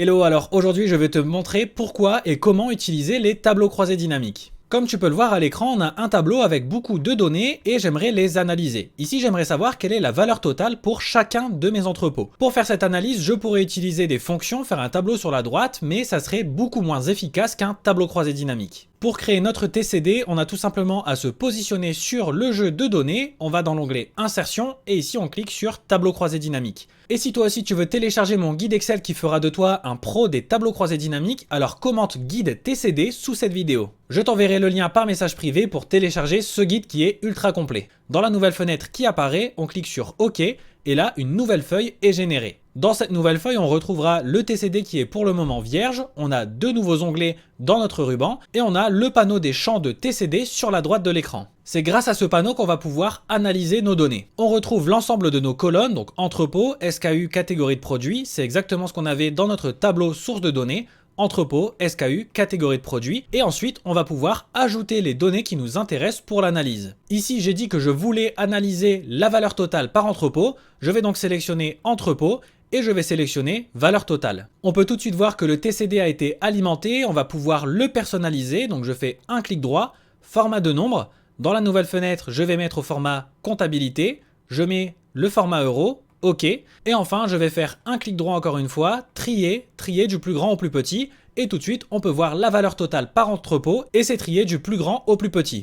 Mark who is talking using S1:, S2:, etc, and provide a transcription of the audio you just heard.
S1: Hello, alors aujourd'hui je vais te montrer pourquoi et comment utiliser les tableaux croisés dynamiques. Comme tu peux le voir à l'écran, on a un tableau avec beaucoup de données et j'aimerais les analyser. Ici, j'aimerais savoir quelle est la valeur totale pour chacun de mes entrepôts. Pour faire cette analyse, je pourrais utiliser des fonctions, faire un tableau sur la droite, mais ça serait beaucoup moins efficace qu'un tableau croisé dynamique. Pour créer notre TCD, on a tout simplement à se positionner sur le jeu de données, on va dans l'onglet Insertion et ici on clique sur Tableau croisé dynamique. Et si toi aussi tu veux télécharger mon guide Excel qui fera de toi un pro des tableaux croisés dynamiques, alors commente guide TCD sous cette vidéo. Je t'enverrai le lien par message privé pour télécharger ce guide qui est ultra complet. Dans la nouvelle fenêtre qui apparaît, on clique sur OK et là une nouvelle feuille est générée. Dans cette nouvelle feuille, on retrouvera le TCD qui est pour le moment vierge, on a deux nouveaux onglets dans notre ruban et on a le panneau des champs de TCD sur la droite de l'écran. C'est grâce à ce panneau qu'on va pouvoir analyser nos données. On retrouve l'ensemble de nos colonnes, donc entrepôt, SKU, catégorie de produits, c'est exactement ce qu'on avait dans notre tableau source de données. Entrepôt, SKU, catégorie de produits, et ensuite on va pouvoir ajouter les données qui nous intéressent pour l'analyse. Ici j'ai dit que je voulais analyser la valeur totale par entrepôt, je vais donc sélectionner entrepôt, et je vais sélectionner valeur totale. On peut tout de suite voir que le TCD a été alimenté, on va pouvoir le personnaliser, donc je fais un clic droit, format de nombre, dans la nouvelle fenêtre je vais mettre au format comptabilité, je mets le format euro, OK, et enfin je vais faire un clic droit encore une fois, trier du plus grand au plus petit, et tout de suite on peut voir la valeur totale par entrepôt, et c'est trié du plus grand au plus petit.